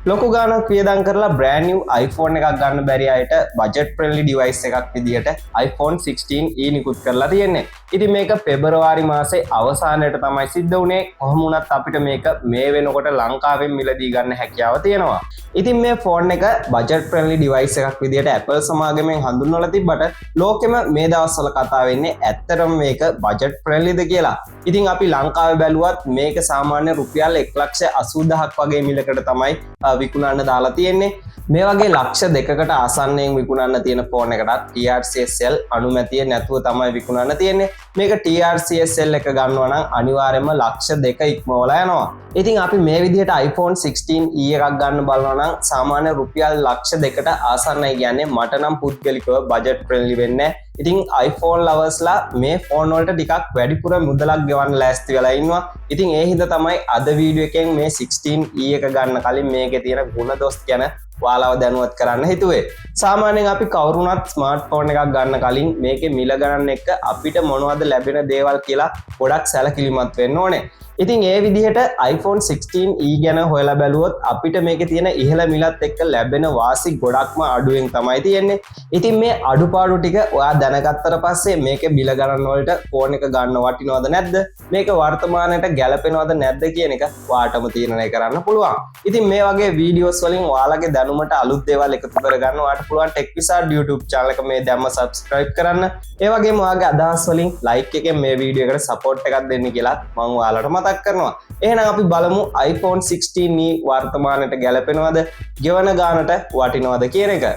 ලොකු ගානක් වියදම් කරලා brand new iPhone එකක් ගන්න බැරි අයට budget friendly device එකක් විදිහට iPhone 16e නිකුත් කරලා තියෙන්නේ. ඉතින් මේක පෙබරවාරි මාසේ අවසානයේට තමයි සිද්ධ වුණේ. කොහොම වුණත් අපිට මේක මේ වෙනකොට ලංකාවෙන් මිලදී ගන්න හැකියාව තියෙනවා. ඉතින් මේ ෆෝන් එක budget friendly device එකක් විදිහට Apple සමාගමෙන් හඳුන්වලා තිබ්බට ලෝකෙම මේ දවස්වල කතා වෙන්නේ ඇත්තටම මේක budget friendly ද කියලා. ඉතින් අපි ලංකාවේ බැලුවත් මේක සාමාන්‍ය රුපියල් 1,80,000ක් වගේ මිලකට තමයි විකුණන්න දාලා තියෙන්නේ. මේ වගේ ලක්ෂ දෙකකට ආසන්නයෙන් විකුණන්න තියෙන ෆෝන් එකකට TRCSL අනුමැතිය නැතුව තමයි විකුණන්න තියෙන්නේ. මේක TRCSL එක ගන්නවා නම් අනිවාර්යයෙන්ම ලක්ෂ දෙක ඉක්මවලා යනවා. ඉතින් අපි මේ විදිහට iPhone 16e එකක් ගන්න බලනවා නම් සාමාන්‍ය රුපියල් ලක්ෂ දෙකට ආසන්නයි කියන්නේ මට නම් පුද්ගලිකව budget friendly වෙන්නේ. ඉතින් iPhone lovers-ලා මේ ෆෝන් වලට ටිකක් වැඩිපුර මුදලක් ගෙවන්න ලෑස්ති වෙලා ඉන්නවා. ඉතින් ඒ හින්දා තමයි අද වීඩියෝ එකෙන් මේ 16e එක ගන්න කලින් මේකේ තියෙන ගුණ දොස් ගැන ඔයාලව දැනුවත් කරන්න හිතුවේ. සාමාන්‍යයෙන් අපි කවුරුණත් ස්මාර්ට්ෆෝන් එකක් ගන්න කලින් මේකේ මිල ගණන් එක්ක අපිට මොනවද ලැබෙන දේවල් කියලා ගොඩක් සැලකිලිමත් වෙන්න ඕනේ. ඉතින් ඒ විදිහට iPhone 16e ගැන හොයලා බැලුවොත් අපිට මේකේ තියෙන ඉහළ මිලත් එක්ක ලැබෙන වාසි ගොඩක්ම අඩුවෙන් තමයි තියෙන්නේ. ඉතින් මේ අඩුපාඩු ටික ඔයා දැනගත්තට පස්සේ මේකේ මිල ගණන් වලට ෆෝන් එක ගන්න වටිනවද නැද්ද? මේක වර්තමානයට ගැලපෙනවද නැද්ද කියන එක ඔයාටම තීරණය කරන්න පුළුවන්. ඉතින් මේ වගේ වීඩියෝස් වලින් ඔයාලගේ දැනුමට අලුත් දේවල් එකතු කරගන්න ඔයාට පුළුවන් Tech Wizard YouTube channel එක මේ දැම්ම subscribe කරන්න. ඒ වගේම ඔයාගේ අදහස් වලින් like එකෙන් මේ වීඩියෝ එකට support එකක් දෙන්න කියලා මම ඔයාලට මතක් කරනවා. එහෙනම් අපි බලමු iPhone 16e වර්තමානයට ගැලපෙනවද, ගෙවන ගානට වටිනවද කියන එක.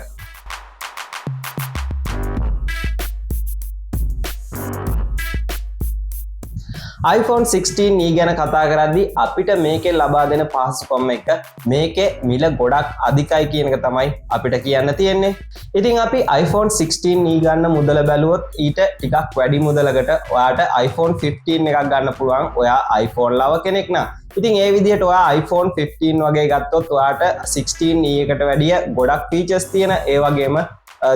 iPhone 16e ගැන කතා කරද්දී අපිට මේකේ ලබා දෙන පහසුකම් එක මේකේ මිල ගොඩක් අධිකයි කියන එක තමයි අපිට කියන්න තියෙන්නේ. ඉතින් අපි iPhone 16e ගන්න මුදල බැලුවොත් ඊට ටිකක් වැඩි මුදලකට ඔයාට iPhone 15 එකක් ගන්න පුළුවන්. ඔයා iPhone lover කෙනෙක් නම්. ඉතින් ඒ විදිහට ඔයා iPhone 15 වගේ ගත්තොත් ඔයාට 16e එකට වැඩිය ගොඩක් features තියෙන ඒ වගේම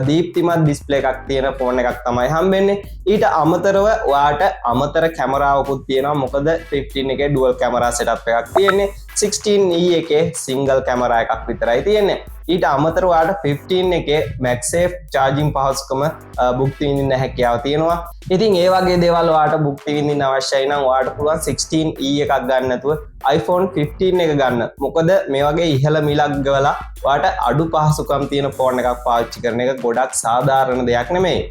දීප්තිමත් ඩිස්ප්ලේ එකක් තියෙන ෆෝන් එකක් තමයි හම්බෙන්නේ. ඊට අමතරව ඔයාට අමතර කැමරාවකුත් තියෙනවා. මොකද 15 එකේ ඩුවල් කැමරා සෙටප් එකක් තියෙන්නේ. 16e එකේ සිංගල් කැමරා එකක් විතරයි තියෙන්නේ. ඊට අමතරව ඔයාට 15 එකේ MagSafe charging පහසුකම භුක්ති විඳින්න හැකියාව තියෙනවා. ඉතින් ඒ වගේ දේවල් ඔයාට භුක්ති විඳින්න අවශ්‍යයි නම් ඔයාට පුළුවන් 16e එකක් ගන්න නැතුව iPhone 15 එක ගන්න. මොකද මේ වගේ ඉහළ මිලක් ගවලා ඔයාට අඩු පහසුකම් තියෙන ෆෝන් එකක් පාවිච්චි කරන එක ගොඩක් සාධාරණ දෙයක් නෙමෙයි.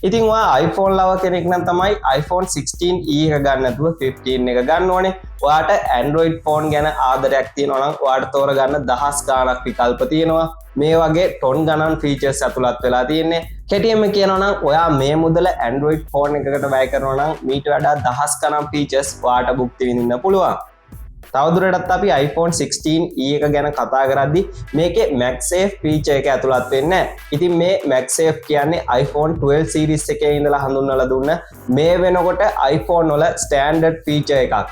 ඉතින් ඔයා iPhone lover කෙනෙක් නම් තමයි iPhone 16e එක ගන්න නැතුව 15 එක ගන්න ඕනේ. ඔයාට Android phone ගැන ආදරයක් තියෙනවා නම් ඔයාට තෝරගන්න දහස් ගාණක් විකල්ප තියෙනවා. මේ වගේ ටොන් ගණන් features ඇතුළත් වෙලා තියෙන්නේ. කෙටියෙන්ම කියනවා නම් ඔයා මේ මුදල Android phone එකකට වැය කරනවා නම් මීට වඩා දහස් ගණන් features ඔයාට භුක්ති විඳින්න පුළුවන්. තවදුරටත් අපි iPhone 16e එක ගැන කතා කරද්දී මේකේ MagSafe feature එක ඇතුළත් වෙන්නේ නැහැ. ඉතින් මේ MagSafe කියන්නේ iPhone 12 series එකේ ඉඳලා හඳුන්වලා දුන්න මේ වෙනකොට iPhone වල standard feature එකක්.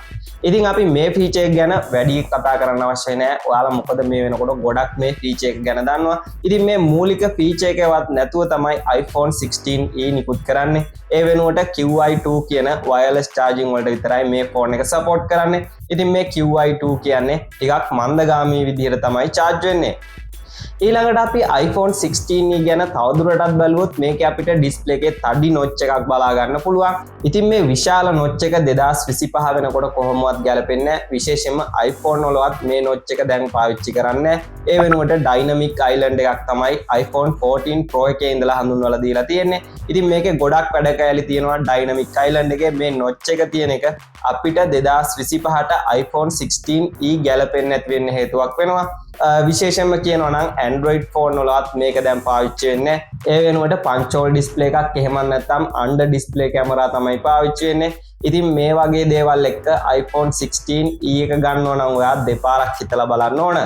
ඉතින් අපි මේ feature එක ගැන වැඩි කතා කරන්න අවශ්‍ය නැහැ. ඔයාලා මොකද මේ වෙනකොට ගොඩක් මේ feature එක ගැන දන්නවා. ඉතින් මේ මූලික feature එකවත් නැතුව තමයි iPhone 16e නිකුත් කරන්නේ. ඒ වෙනුවට QI2 කියන wireless charging වලට විතරයි මේ ෆෝන් එක support කරන්නේ. ඉතින් මේ QI2 කියන්නේ ටිකක් මන්දගාමී විදිහට තමයි charge වෙන්නේ. ඊළඟට අපි iPhone 16e ගැන තවදුරටත් බැලුවොත් මේකේ අපිට ඩිස්ප්ලේ එකේ තඩි notch එකක් බලා ගන්න පුළුවන්. ඉතින් මේ විශාල notch එක 2025 වෙනකොට කොහොමවත් ගැලපෙන්නේ නැහැ. විශේෂයෙන්ම iPhone වලවත් මේ notch එක දැන් පාවිච්චි කරන්නේ නැහැ. ඒ වෙනුවට dynamic island එකක් තමයි iPhone 14 Pro එකේ ඉඳලා හඳුන්වලා දීලා තියෙන්නේ. ඉතින් මේකේ ගොඩක් වැඩ කැලි තියෙනවා dynamic island එකේ. මේ notch එක තියෙන එක අපිට 2025ට iPhone 16e ගැලපෙන්නේ නැති වෙන්න හේතුවක් වෙනවා. විශේෂයෙන්ම කියනවා නම් Android phone වලත් මේක දැන් පාවිච්චි වෙන්නේ. ඒ වෙනුවට punch hole display එකක් එහෙම නැත්නම් under display camera තමයි පාවිච්චි වෙන්නේ. ඉතින් මේ වගේ දේවල් එක්ක iPhone 16e එක ගන්නවා නම් ඔයා දෙපාරක් හිතලා බලන්න ඕන.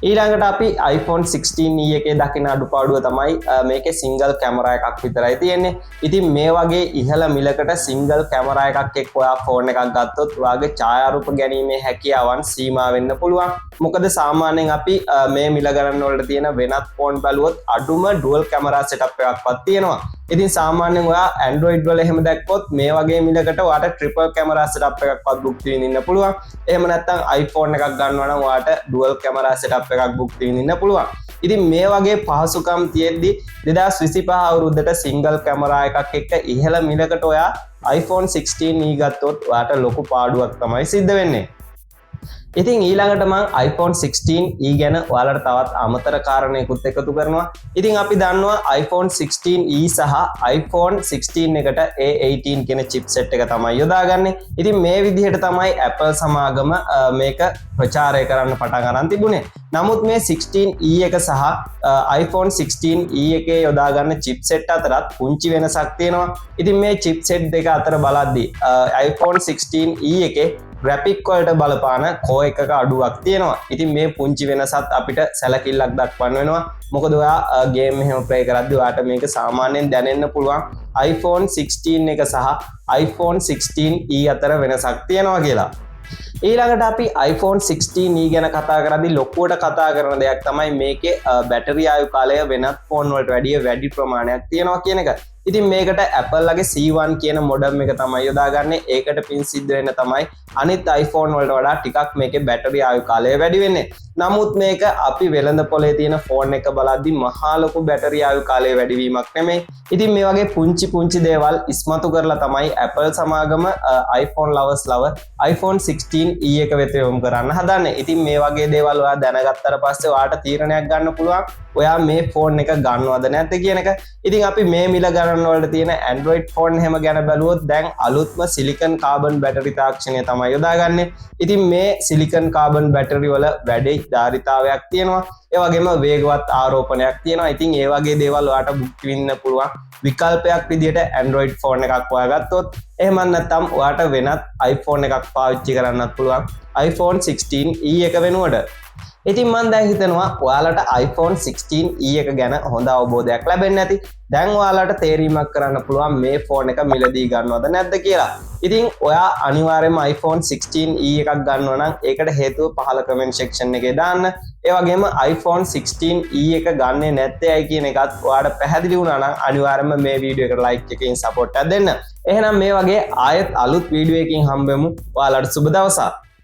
ඊළඟට අපි iPhone 16e එකේ දකින අඩුපාඩුව තමයි මේකේ සිංගල් කැමරා එකක් විතරයි තියෙන්නේ. ඉතින් මේ වගේ ඉහළ මිලකට සිංගල් කැමරා එකක් එක්ක ඔයා ෆෝන් එකක් ගත්තොත් ඔයාගේ ඡායාරූප ගැනීමේ හැකියාවන් සීමා වෙන්න පුළුවන්. මොකද සාමාන්‍යයෙන් අපි මේ මිල ගණන් වලට තියෙන වෙනත් ෆෝන් බලුවොත් අඩුම ඩුවල් කැමරා සෙටප් එකක්වත් තියෙනවා. ඉතින් සාමාන්‍යයෙන් ඔයා Android වල එහෙම දැක්කොත් මේ වගේ මිලකට ඔයාට triple camera setup එකක්වත් භුක්ති විඳින්න පුළුවන්. එහෙම නැත්නම් iPhone එකක් ගන්නවා නම් ඔයාට dual camera setup එකක් භුක්ති විඳින්න පුළුවන්. ඉතින් මේ වගේ පහසුකම් තියෙද්දි 2025 අවුරුද්දට single camera එකක් එක්ක ඉහළ මිලකට ඔයා iPhone 16e ගත්තොත් ඔයාට ලොකු පාඩුවක් තමයි සිද්ධ වෙන්නේ. ඉතින් ඊළඟට මම iPhone 16e ගැන ඔයාලට තවත් අමතර කාරණයකුත් එකතු කරනවා. ඉතින් අපි දන්නවා iPhone 16e සහ iPhone 16 එකට A18 කියන chipset එක තමයි යොදාගන්නේ. ඉතින් මේ විදිහට තමයි Apple සමාගම මේක ප්‍රචාරය කරන්න පටන් අරන් තිබුණේ. නමුත් මේ 16e එක සහ iPhone 16e එකේ යොදාගන්න chipset අතරත් පුංචි වෙනසක් තියෙනවා. ඉතින් මේ chipset දෙක අතර බලද්දී iPhone 16e එකේ graphic වලට බලපාන core එකක අඩුවක් තියෙනවා. ඉතින් මේ පුංචි වෙනසත් අපිට සැලකිල්ලක් දක්වන්න වෙනවා. මොකද ඔයා ගේම් එහෙම ප්ලේ කරද්දී ඔයාට මේක සාමාන්‍යයෙන් දැනෙන්න පුළුවන් iPhone 16 එක සහ iPhone 16e අතර වෙනසක් තියෙනවා කියලා. ඊළඟට අපි iPhone 16e ගැන කතා කරද්දී ලොකුවට කතා කරන දෙයක් තමයි මේකේ බැටරි ආයු කාලය වෙනත් ෆෝන් වලට වැඩි ප්‍රමාණයක් තියෙනවා කියන එක. ඉතින් මේකට Apple ලගේ C1 කියන මොඩම් එක තමයි යොදාගන්නේ. ඒකට පින් සිද්ධ වෙන්න තමයි අනිත් iPhone වලට වඩා ටිකක් මේකේ බැටරි ආයු කාලය වැඩි වෙන්නේ. නමුත් මේක අපි වෙළඳ පොලේ තියෙන ෆෝන් එක බලද්දී මහා ලොකු බැටරි ආයු කාලය වැඩිවීමක් නෙමෙයි. ඉතින් මේ වගේ පුංචි දේවල් ඉස්මතු කරලා තමයි Apple සමාගම iPhone lovers lover iPhone 16e එක වෙත යොමු කරන්න හදන්නේ. ඉතින් මේ වගේ දේවල් ඔයා දැනගත්තට පස්සේ ඔයාට තීරණයක් ගන්න පුළුවන් ඔයා මේ ෆෝන් එක ගන්නවද නැද්ද කියන එක. ඉතින් අපි මේ මිල ගණන් වලට තියෙන Android ෆෝන් හැම ගැන බැලුවොත් දැන් අලුත්ම සිලිකන් කාබන් බැටරි තාක්ෂණය තමයි යොදාගන්නේ. ඉතින් මේ සිලිකන් කාබන් බැටරි වල වැඩි ධාරිතාවයක් තියෙනවා. ඒ වගේම වේගවත් ආරෝපණයක් තියෙනවා. ඉතින් ඒ වගේ දේවල් ඔයාට භුක්ති විඳින්න පුළුවන් විකල්පයක් විදිහට Android ෆෝන් එකක් හොයාගත්තොත් එහෙම නැත්නම් ඔයාට වෙනත් iPhone එකක් පාවිච්චි කරන්නත් පුළුවන් iPhone 16e එක වෙනුවට. ඉතින් මම දැන් හිතනවා ඔයාලට iPhone 16e එක ගැන හොඳ අවබෝධයක් ලැබෙන්න ඇති. දැන් ඔයාලට තේරීමක් කරන්න පුළුවන් මේ ෆෝන් එක මිලදී ගන්නවද නැද්ද කියලා. ඉතින් ඔයා අනිවාර්යයෙන්ම iPhone 16e එකක් ගන්නවා නම් ඒකට හේතුව පහළ comment section එකේ දාන්න. ඒ වගේම iPhone 16e එක ගන්නේ නැත්තේ ඇයි කියන එකත් ඔයාලට පැහැදිලි වුණා නම් අනිවාර්යයෙන්ම මේ වීඩියෝ එකට like එකකින් support එකක් දෙන්න. එහෙනම් මේ වගේ ආයෙත් අලුත් වීඩියෝ එකකින් හම්බෙමු. ඔයාලට සුබ දවසක්.